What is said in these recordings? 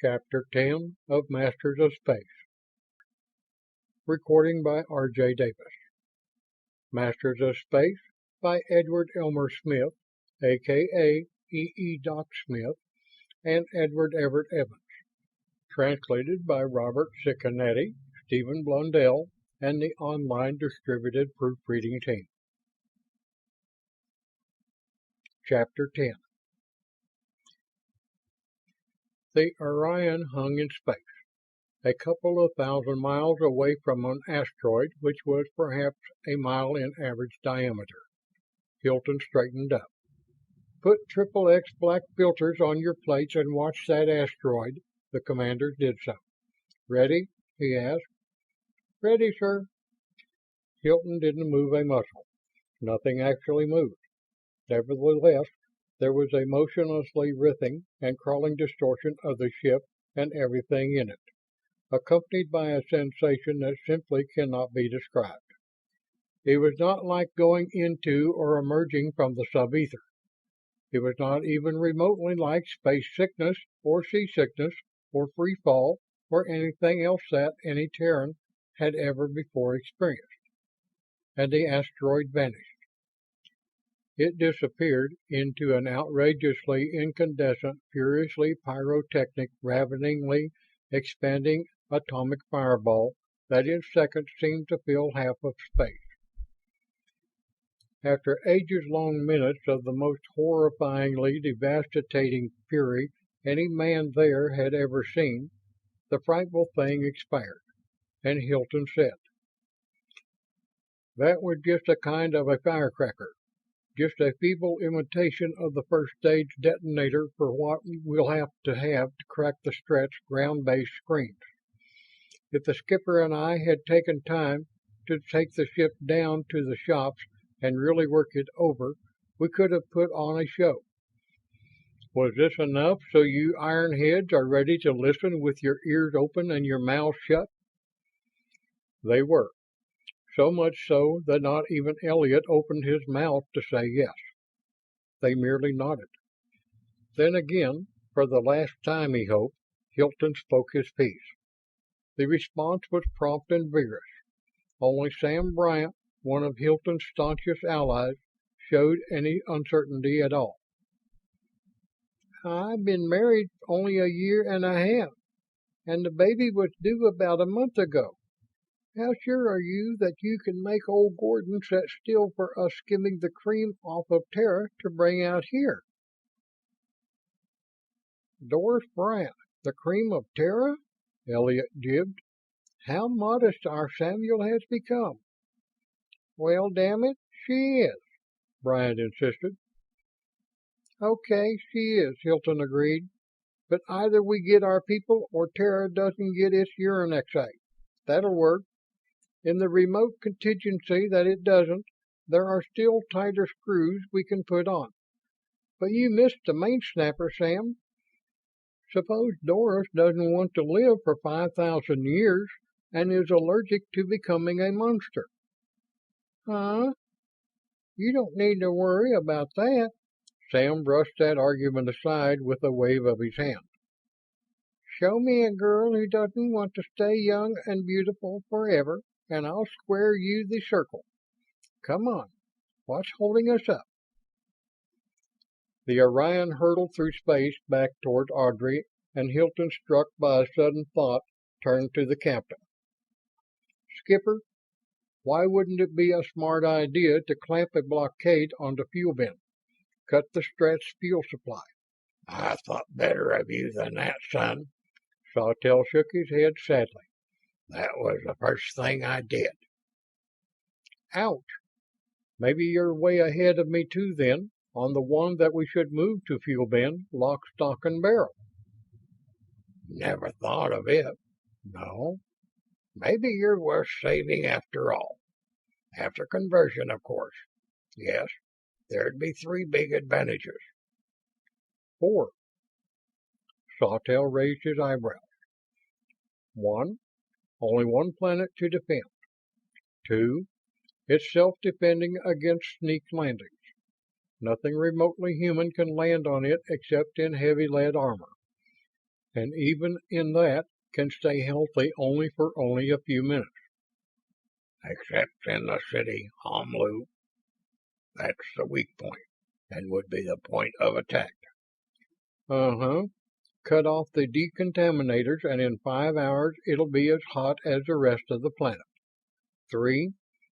Chapter 10 of Masters of Space. Recording by R.J. Davis. Masters of Space by Edward Elmer Smith, a.k.a. E. Doc Smith, and Edward Everett Evans. Translated by Robert Ciconetti, Stephen Blundell, and the online distributed proofreading team. Chapter 10. The Orion hung in space, a couple of thousand miles away from an asteroid which was perhaps a mile in average diameter. Hilton straightened up. "Put XXX black filters on your plates and watch that asteroid." The commander did so. "Ready?" he asked. "Ready, sir." Hilton didn't move a muscle. Nothing actually moved. Nevertheless, there was a motionlessly writhing and crawling distortion of the ship and everything in it, accompanied by a sensation that simply cannot be described. It was not like going into or emerging from the sub-ether. It was not even remotely like space sickness or seasickness or free fall or anything else that any Terran had ever before experienced. And the asteroid vanished. It disappeared into an outrageously incandescent, furiously pyrotechnic, raveningly expanding atomic fireball that in seconds seemed to fill half of space. After ages-long minutes of the most horrifyingly devastating fury any man there had ever seen, the frightful thing expired, and Hilton said, "That was just a kind of a firecracker. Just a feeble imitation of the first stage detonator for what we'll have to crack the Stret's ground-based screens. If the skipper and I had taken time to take the ship down to the shops and really work it over, we could have put on a show. Was this enough so you ironheads are ready to listen with your ears open and your mouths shut?" They were. So much so that not even Elliot opened his mouth to say yes. They merely nodded. Then again, for the last time he hoped, Hilton spoke his piece. The response was prompt and vigorous. Only Sam Bryant, one of Hilton's staunchest allies, showed any uncertainty at all. "I've been married only a year and a half, and the baby was due about a month ago. How sure are you that you can make old Gordon sit still for us skimming the cream off of Terra to bring out here?" "Doris Bryant, the cream of Terra?" Elliot jibbed. "How modest our Samuel has become." "Well, damn it, she is," Bryant insisted. "Okay, she is," Hilton agreed. "But either we get our people or Terra doesn't get its uranexite. That'll work. In the remote contingency that it doesn't, there are still tighter screws we can put on. But you missed the main snapper, Sam. Suppose Doris doesn't want to live for 5,000 years and is allergic to becoming a monster." "Huh? You don't need to worry about that." Sam brushed that argument aside with a wave of his hand. "Show me a girl who doesn't want to stay young and beautiful forever, and I'll square you the circle. Come on, what's holding us up?" The Orion hurtled through space back toward Audrey, and Hilton, struck by a sudden thought, turned to the captain. "Skipper, why wouldn't it be a smart idea to clamp a blockade on the fuel bin? Cut the Stret's fuel supply." "I thought better of you than that, son." Sawtelle shook his head sadly. "That was the first thing I did." "Ouch. Maybe you're way ahead of me too then, on the one that we should move to fuel bin, lock, stock, and barrel." "Never thought of it. No. Maybe you're worth saving after all. After conversion, of course. Yes, there'd be 3 big advantages." 4. Sawtelle raised his eyebrows. 1. Only one planet to defend. 2. It's self-defending against sneak landings. Nothing remotely human can land on it except in heavy lead armor. and even in that can stay healthy for only a few minutes. Except in the city, Omlu. That's the weak point, and would be the point of attack. Uh-huh. Cut off the decontaminators, and in 5 hours it'll be as hot as the rest of the planet. 3.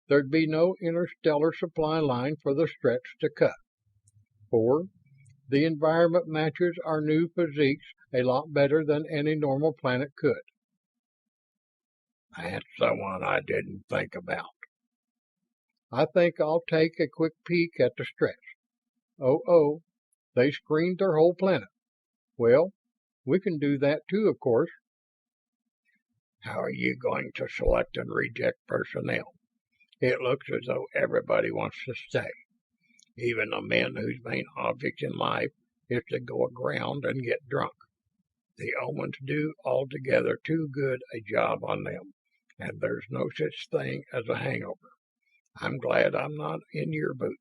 There'd be no interstellar supply line for the Stretch to cut. 4. The environment matches our new physiques a lot better than any normal planet could. That's the one I didn't think about. I think I'll take a quick peek at the Stretch. Oh, they screened their whole planet. Well, we can do that too, of course. How are you going to select and reject personnel? It looks as though everybody wants to stay. Even the men whose main object in life is to go aground and get drunk. The omens do altogether too good a job on them, and there's no such thing as a hangover. I'm glad I'm not in your boots.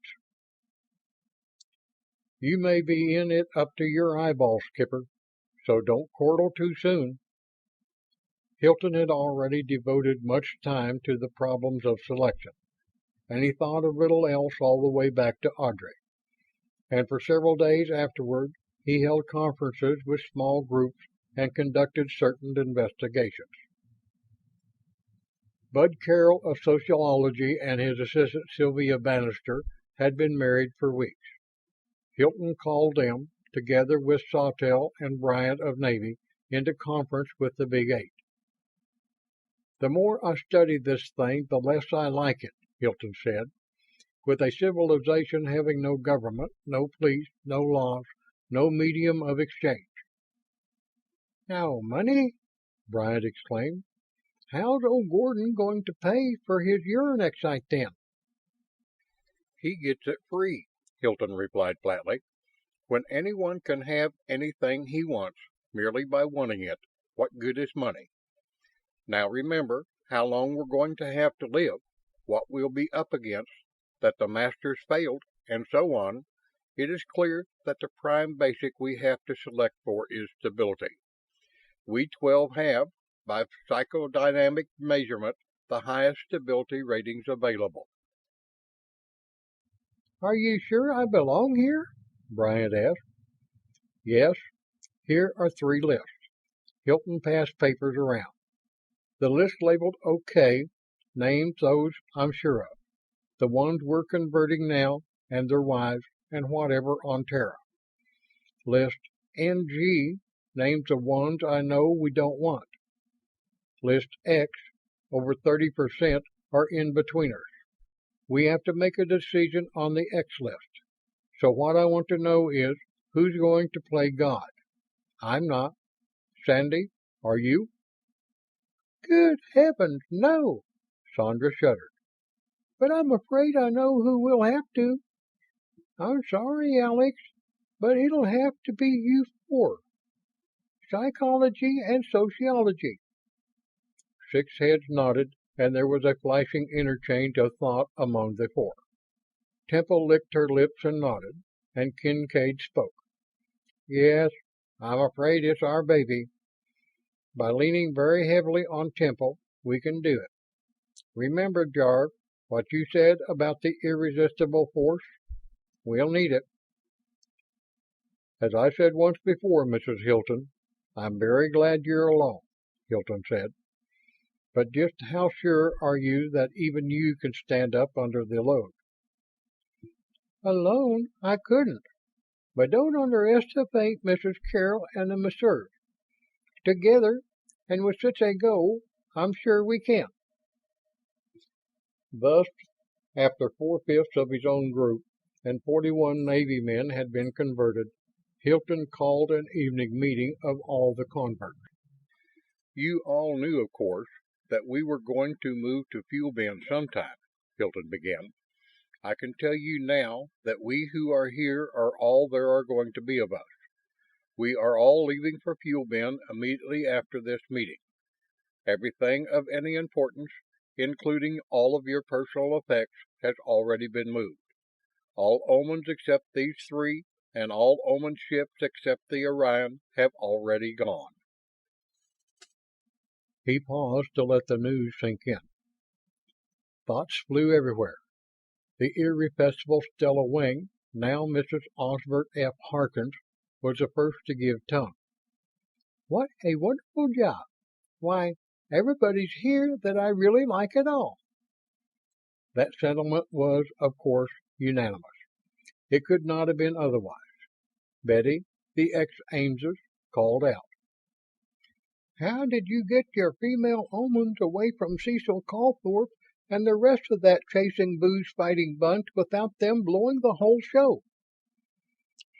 You may be in it up to your eyeballs, Skipper, so don't chortle too soon. Hilton had already devoted much time to the problems of selection, and he thought of little else all the way back to Audrey. And for several days afterward, he held conferences with small groups and conducted certain investigations. Bud Carroll of sociology and his assistant Sylvia Bannister had been married for weeks. Hilton called them, together with Sawtelle and Bryant of Navy, into conference with the Big Eight. The more I study this thing, the less I like it, Hilton said. With a civilization having no government, no police, no laws, no medium of exchange. "No money?" Bryant exclaimed. "How's old Gordon going to pay for his uranexite then?" "He gets it free," Hilton replied flatly. "When anyone can have anything he wants merely by wanting it, what good is money? Now remember how long we're going to have to live, what we'll be up against, that the Masters failed, and so on. It is clear that the prime basic we have to select for is stability. We 12 have, by psychodynamic measurement, the highest stability ratings available." "Are you sure I belong here?" Bryant asked. "Yes. Here are 3 lists." Hilton passed papers around. "The list labeled OK names those I'm sure of. The ones we're converting now, and their wives, and whatever on Terra. List NG names the ones I know we don't want. List X, over 30% are in-betweeners. We have to make a decision on the X list. So what I want to know is, who's going to play God? I'm not. Sandy, are you?" "Good heavens, no!" Sandra shuddered. "But I'm afraid I know who will have to. I'm sorry, Alex, but it'll have to be you 4. Psychology and sociology." 6 heads nodded, and there was a flashing interchange of thought among the 4. Temple licked her lips and nodded, and Kincaid spoke. "Yes, I'm afraid it's our baby. By leaning very heavily on Temple, we can do it. Remember, Jarve, what you said about the irresistible force? We'll need it." "As I said once before, Mrs. Hilton, I'm very glad you're alone," Hilton said. "But just how sure are you that even you can stand up under the load?" "Alone, I couldn't. But don't underestimate Mrs. Carroll and the masseurs. Together, and with such a goal, I'm sure we can." Thus, after 4/5 of his own group and 41 Navy men had been converted, Hilton called an evening meeting of all the converts. "You all knew, of course, that we were going to move to Fuel Bin sometime," Hilton began. "I can tell you now that we who are here are all there are going to be of us. We are all leaving for Fuel Bin immediately after this meeting. Everything of any importance, including all of your personal effects, has already been moved. All Omens except these 3, and all Omen ships except the Orion, have already gone. He paused to let the news sink in. Thoughts flew everywhere. The irrepressible Stella Wing, now Mrs. Osbert F. Harkins, was the first to give tongue. "What a wonderful job! Why, everybody's here that I really like at all." That sentiment was, of course, unanimous. It could not have been otherwise. Betty, the ex-Ameses, called out, "How did you get your female omens away from Cecil Calthorpe and the rest of that chasing booze-fighting bunch without them blowing the whole show?"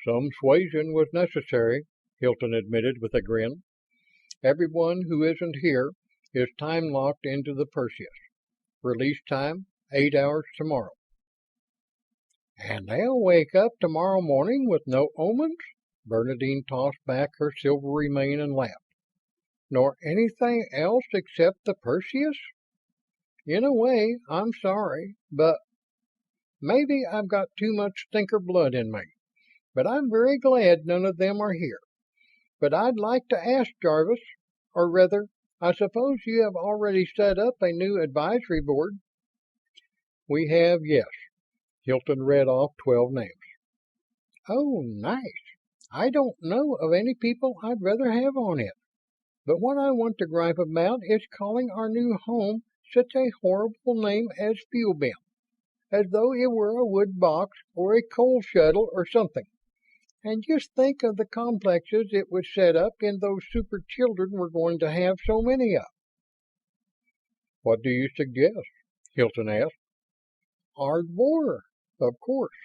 "Some suasion was necessary," Hilton admitted with a grin. "Everyone who isn't here is time-locked into the Perseus. Release time, 8 hours tomorrow." "And they'll wake up tomorrow morning with no omens?" Bernadine tossed back her silvery mane and laughed. "Nor anything else except the Perseus? In a way, I'm sorry, but maybe I've got too much stinker blood in me. But I'm very glad none of them are here. But I'd like to ask Jarvis, or rather, I suppose you have already set up a new advisory board." "We have, yes." Hilton read off 12 names. "Oh, nice. I don't know of any people I'd rather have on it. But what I want to gripe about is calling our new home such a horrible name as Fuel Bin, as though it were a wood box or a coal shuttle or something. And just think of the complexes it would set up in those super children we're going to have so many of." "What do you suggest?" Hilton asked. "Ardvor, of course,"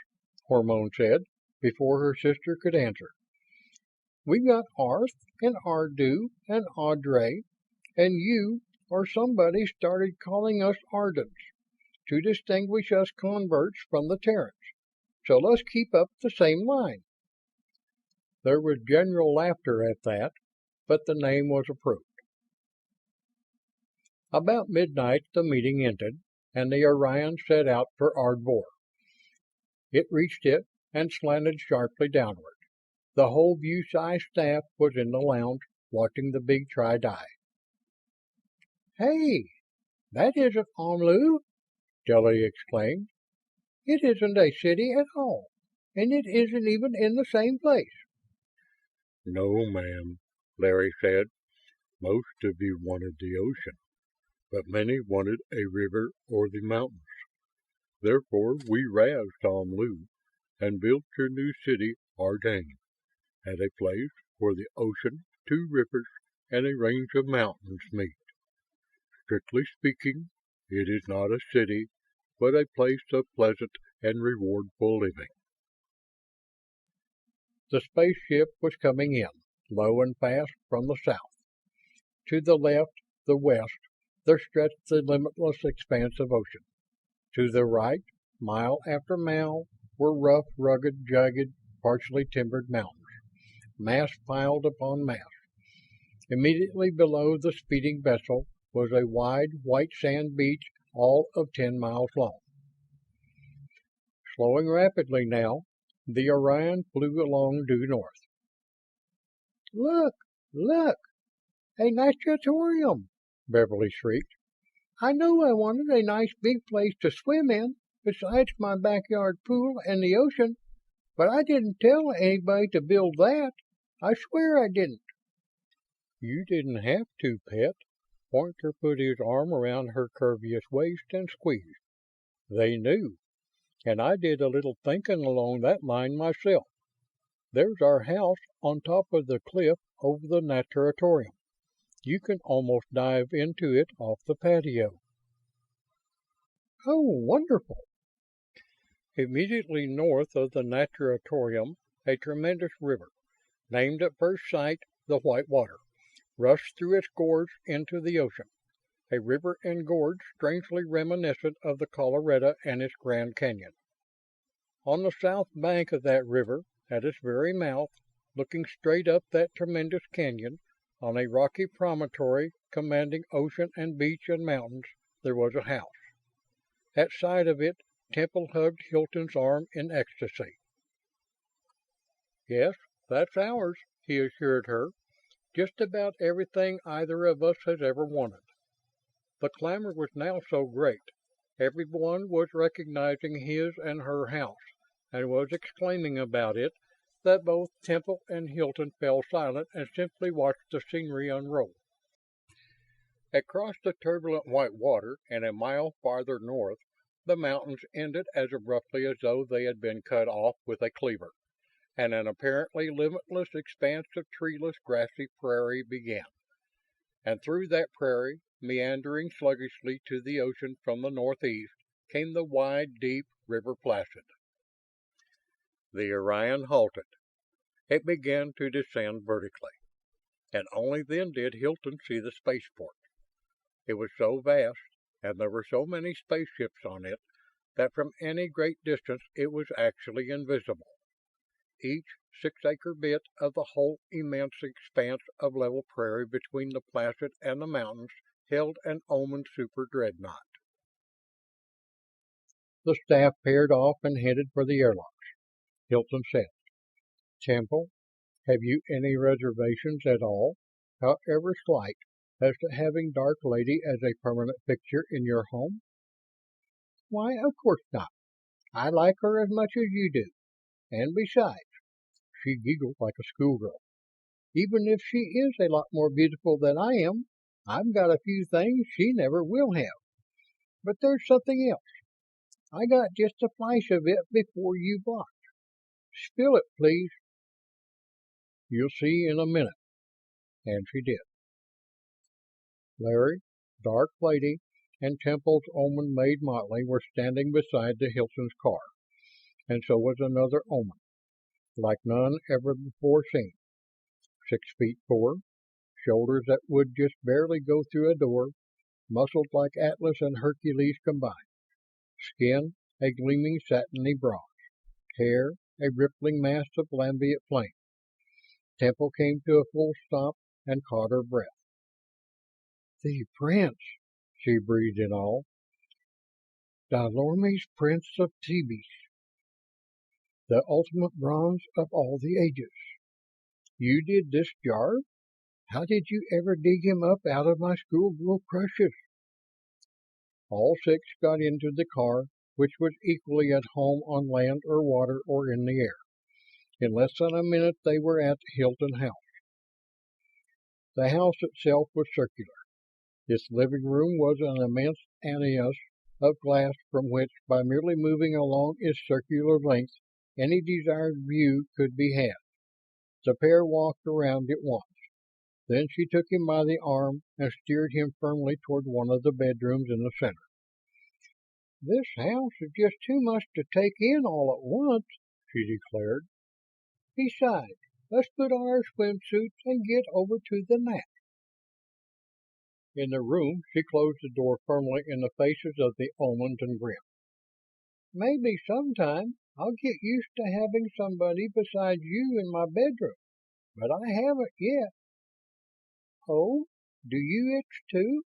Hormone said, before her sister could answer. "We've got Arth and Ardu and Audrey, and you or somebody started calling us Ardens, to distinguish us converts from the Terrans. So let's keep up the same line." There was general laughter at that, but the name was approved. About midnight the meeting ended, and the Orion set out for Ardvor. It reached it and slanted sharply downward. The whole ViewSci staff was in the lounge, watching the big tri-die. "Hey, that isn't Omlu!" Stella exclaimed. "It isn't a city at all, and it isn't even in the same place." "No, ma'am," Larry said. "Most of you wanted the ocean, but many wanted a river or the mountains. Therefore we razed Omlu and built your new city, Ardane, at a place where the ocean, 2 rivers, and a range of mountains meet. Strictly speaking, it is not a city, but a place of pleasant and rewardful living." The spaceship was coming in, low and fast, from the south. To the left, the west, there stretched the limitless expanse of ocean. To the right, mile after mile, were rough, rugged, jagged, partially timbered mountains, mass piled upon mass. Immediately below the speeding vessel was a wide, white sand beach all of 10 miles long. Slowing rapidly now, the Orion flew along due north. "Look! Look! A natatorium!" Beverly shrieked. "I know I wanted a nice big place to swim in, besides my backyard pool and the ocean, but I didn't tell anybody to build that. I swear I didn't." "You didn't have to, pet." Pointer put his arm around her curvaceous waist and squeezed. "They knew. And I did a little thinking along that line myself. There's our house on top of the cliff over the natatorium. You can almost dive into it off the patio." "Oh, wonderful." Immediately north of the natatorium, a tremendous river, named at first sight the Whitewater, rushed through its gorge into the ocean. A river and gorge strangely reminiscent of the Colorado and its Grand Canyon. On the south bank of that river, at its very mouth, looking straight up that tremendous canyon, on a rocky promontory commanding ocean and beach and mountains, there was a house. At sight of it, Temple hugged Hilton's arm in ecstasy. "Yes, that's ours," he assured her. Just about everything either of us has ever wanted. The clamor was now so great, everyone was recognizing his and her house, and was exclaiming about it, that both Temple and Hilton fell silent and simply watched the scenery unroll. Across the turbulent white water, and a mile farther north, the mountains ended as abruptly as though they had been cut off with a cleaver, and an apparently limitless expanse of treeless, grassy prairie began. And through that prairie, meandering sluggishly to the ocean from the northeast, came the wide, deep River Placid. The Orion halted. It began to descend vertically, and only then did Hilton see the spaceport. It was so vast, and there were so many spaceships on it, that from any great distance it was actually invisible. Each 6-acre bit of the whole immense expanse of level prairie between the Placid and the mountains held an Oman super dreadnought. The staff paired off and headed for the airlocks. Hilton said, "Temple, have you any reservations at all, however slight, as to having Dark Lady as a permanent fixture in your home?" "Why, of course not. I like her as much as you do. And besides," she giggled like a schoolgirl, "even if she is a lot more beautiful than I am, I've got a few things she never will have. But there's something else. I got just a flash of it before you blocked. Spill it, please." "You'll see in a minute." And she did. Larry, Dark Lady, and Temple's Oman maid Motley were standing beside the Hilton's car, and so was another Oman, like none ever before seen. 6'4", shoulders that would just barely go through a door, muscles like Atlas and Hercules combined, skin a gleaming satiny bronze, hair a rippling mass of lambent flame. Temple came to a full stop and caught her breath. "The Prince," she breathed in awe. "Dylorme's Prince of Thebes. The ultimate bronze of all the ages. You did this jar? How did you ever dig him up out of my schoolgirl crushes?" All six got into the car, which was equally at home on land or water or in the air. In less than a minute they were at the Hilton house. The house itself was circular. Its living room was an immense annex of glass from which, by merely moving along its circular length, any desired view could be had. The pair walked around it once. Then she took him by the arm and steered him firmly toward one of the bedrooms in the center. "This house is just too much to take in all at once," she declared. "Besides, let's put on our swimsuits and get over to the nap." In the room, she closed the door firmly in the faces of the Omans and grinned. "Maybe sometime I'll get used to having somebody besides you in my bedroom, but I haven't yet." "Oh, do you itch too?"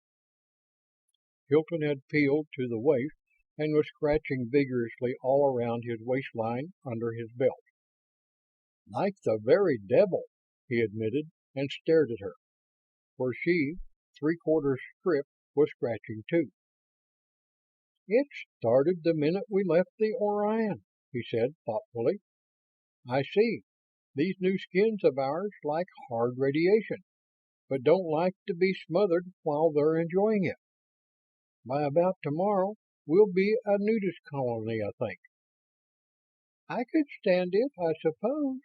Hilton had peeled to the waist and was scratching vigorously all around his waistline under his belt. "Like the very devil," he admitted, and stared at her, where she, 3/4 stripped, was scratching too. "It started the minute we left the Orion," he said thoughtfully. "I see. These new skins of ours like hard radiation, but don't like to be smothered while they're enjoying it. By about tomorrow we'll be a nudist colony, I think." "I could stand it, I suppose.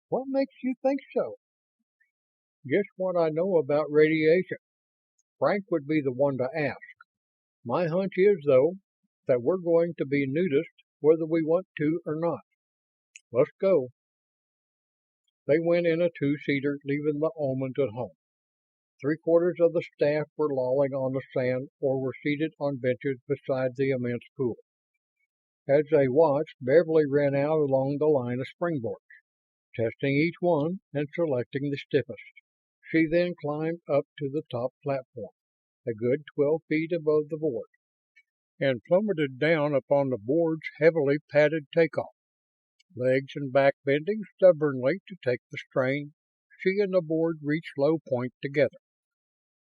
What makes you think so?" "Just what I know about radiation. Frank would be the one to ask. My hunch is, though, that we're going to be nudists whether we want to or not. Let's go." They went in a 2-seater, leaving the Omans at home. 3/4 of the staff were lolling on the sand or were seated on benches beside the immense pool. As they watched, Beverly ran out along the line of springboards, testing each one and selecting the stiffest. She then climbed up to the top platform, a good 12 feet above the board, and plummeted down upon the board's heavily padded takeoff, legs and back bending stubbornly to take the strain, she and the board reached low point together,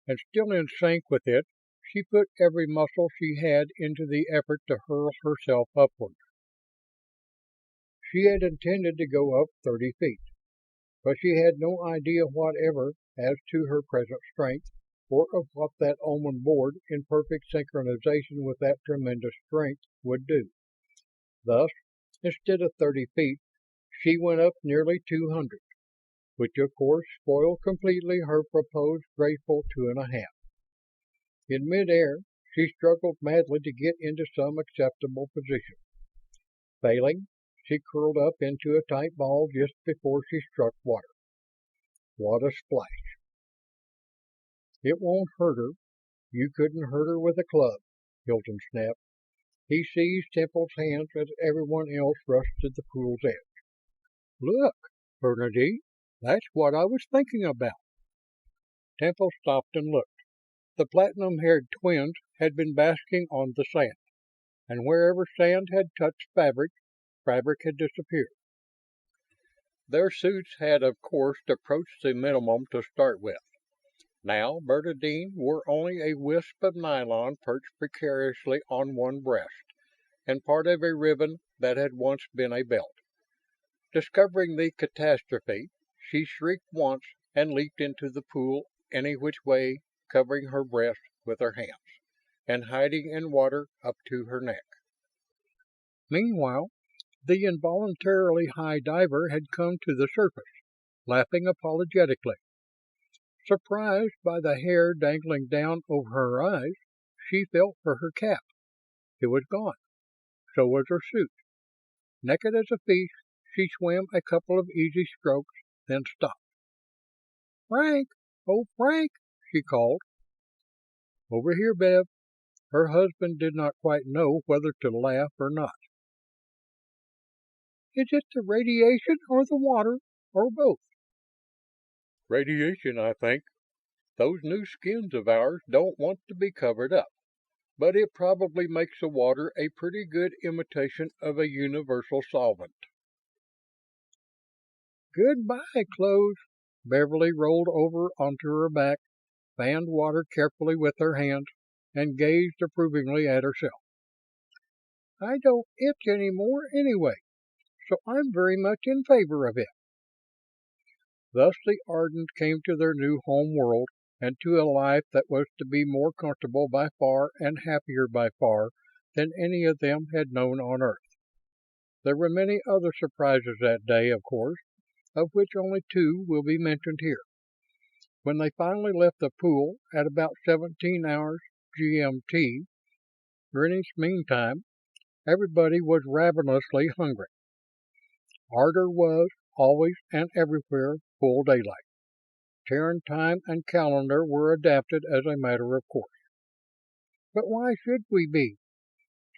and still in sync with it, she put every muscle she had into the effort to hurl herself upward. She had intended to go up 30 feet, but she had no idea whatever as to her present strength, or of what that Oman board, in perfect synchronization with that tremendous strength, would do. Thus, instead of 30 feet, she went up nearly 200, which of course spoiled completely her proposed graceful 2.5. In midair, she struggled madly to get into some acceptable position. Failing, she curled up into a tight ball just before she struck water. What a splash! "It won't hurt her. You couldn't hurt her with a club," Hilton snapped. He seized Temple's hands as everyone else rushed to the pool's edge. "Look, Bernadine, that's what I was thinking about." Temple stopped and looked. The platinum-haired twins had been basking on the sand, and wherever sand had touched fabric, fabric had disappeared. Their suits had, of course, approached the minimum to start with. Now, Bernadine wore only a wisp of nylon perched precariously on one breast, and part of a ribbon that had once been a belt. Discovering the catastrophe, she shrieked once and leaped into the pool any which way, covering her breast with her hands, and hiding in water up to her neck. Meanwhile, the involuntarily high diver had come to the surface, laughing apologetically. Surprised by the hair dangling down over her eyes, she felt for her cap. It was gone. So was her suit. Naked as a fish, she swam a couple of easy strokes, then stopped. "Frank! Oh, Frank!" she called. "Over here, Bev." Her husband did not quite know whether to laugh or not. "Is it the radiation or the water, or both?" "Radiation, I think. Those new skins of ours don't want to be covered up. But it probably makes the water a pretty good imitation of a universal solvent." "Goodbye, clothes." Beverly rolled over onto her back, fanned water carefully with her hands, and gazed approvingly at herself. "I don't itch any more anyway, so I'm very much in favor of it." Thus the Ardens came to their new home world, and to a life that was to be more comfortable by far and happier by far than any of them had known on Earth. There were many other surprises that day, of course, of which only two will be mentioned here. When they finally left the pool at about 17 hours GMT, Greenwich Mean Time, everybody was ravenously hungry. Ardor was, always and everywhere, full daylight. Terran time and calendar were adapted as a matter of course. "But why should we be?"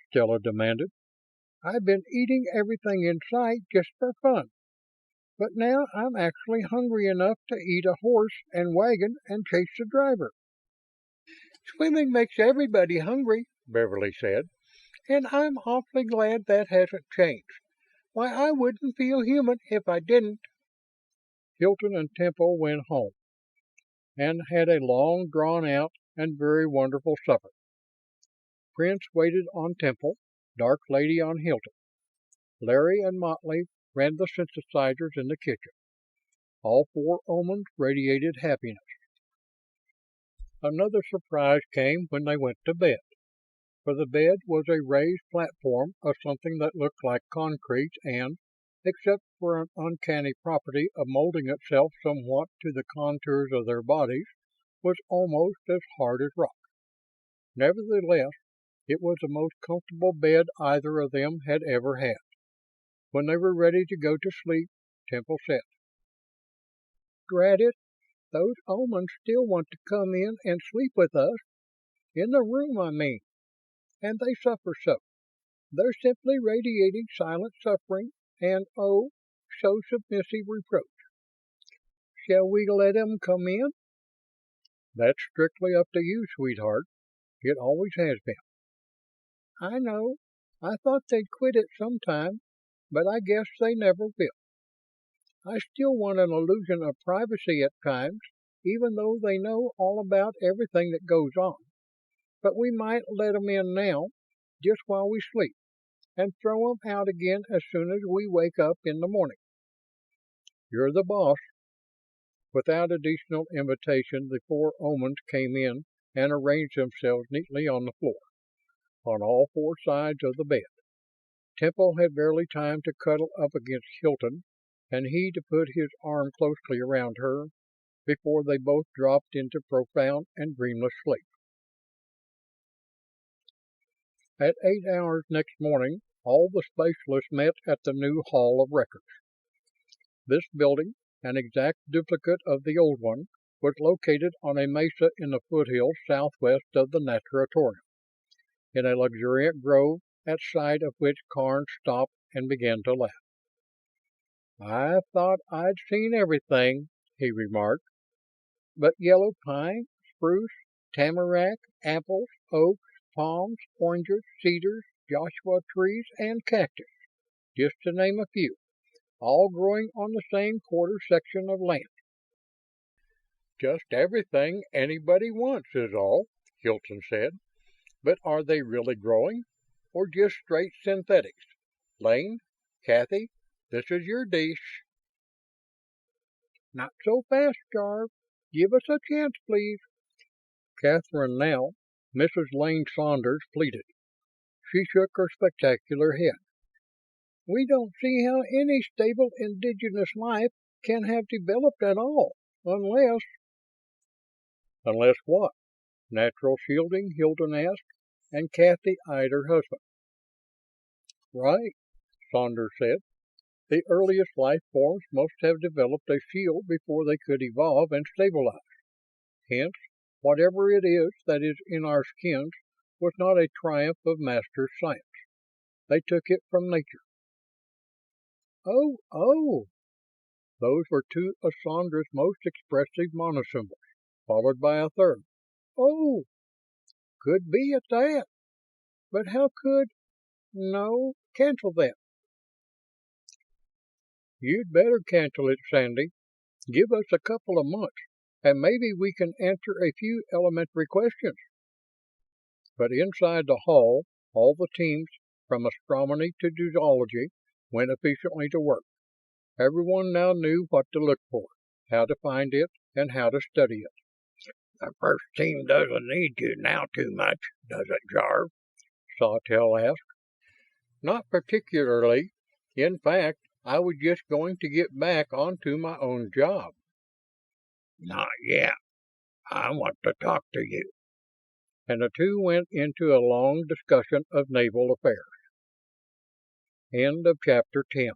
Stella demanded. "I've been eating everything in sight just for fun. But now I'm actually hungry enough to eat a horse and wagon and chase the driver." "Swimming makes everybody hungry," Beverly said. "And I'm awfully glad that hasn't changed. Why, I wouldn't feel human if I didn't." Hilton and Temple went home, and had a long drawn-out and very wonderful supper. Prince waited on Temple, Dark Lady on Hilton. Larry and Motley ran the synthesizers in the kitchen. All four Omans radiated happiness. Another surprise came when they went to bed, for the bed was a raised platform of something that looked like concrete and, except for an uncanny property of molding itself somewhat to the contours of their bodies, was almost as hard as rock. Nevertheless, it was the most comfortable bed either of them had ever had. When they were ready to go to sleep, Temple said, "Drat it, those Omans still want to come in and sleep with us. In the room, I mean. And they suffer so. They're simply radiating silent suffering and, oh, so submissive reproach. Shall we let 'em come in?" "That's strictly up to you, sweetheart. It always has been." "I know. I thought they'd quit it sometime, but I guess they never will. I still want an illusion of privacy at times, even though they know all about everything that goes on. But we might let 'em in now, just while we sleep, and throw 'em out again as soon as we wake up in the morning." "You're the boss." Without additional invitation, the four Omans came in and arranged themselves neatly on the floor, on all four sides of the bed. Temple had barely time to cuddle up against Hilton, and he to put his arm closely around her, before they both dropped into profound and dreamless sleep. At 8 hours next morning, all the specialists met at the new Hall of Records. This building, an exact duplicate of the old one, was located on a mesa in the foothills southwest of the natatorium, in a luxuriant grove at sight of which Karn stopped and began to laugh. "I thought I'd seen everything," he remarked, "but yellow pine, spruce, tamarack, apples, oaks, palms, oranges, cedars, Joshua trees, and cactus, just to name a few, all growing on the same quarter section of land." "Just everything anybody wants is all," Hilton said. "But are they really growing, or just straight synthetics? Lane, Kathy, this is your dish." "Not so fast, Jarve. Give us a chance, please." Catherine now, Mrs. Lane Saunders, pleaded. She shook her spectacular head. "We don't see how any stable indigenous life can have developed at all, unless—" "Unless what? Natural shielding?" Hilton asked, and Kathy eyed her husband. "Right," Saunders said. "The earliest life forms must have developed a shield before they could evolve and stabilize. Hence, whatever it is that is in our skins was not a triumph of Masters' science. They took it from nature." "Oh, oh!" Those were two of Saunders' most expressive monosymbols, followed by a third. "Oh! Could be at that. But how could... No, cancel that." "You'd better cancel it, Sandy. Give us a couple of months, and maybe we can answer a few elementary questions." But inside the hall, all the teams, from astronomy to zoology, went efficiently to work. Everyone now knew what to look for, how to find it, and how to study it. "The first team doesn't need you now too much, does it, Jarve?" Sawtelle asked. "Not particularly. In fact, I was just going to get back onto my own job." "Not yet. I want to talk to you." And the two went into a long discussion of naval affairs. End of Chapter 10.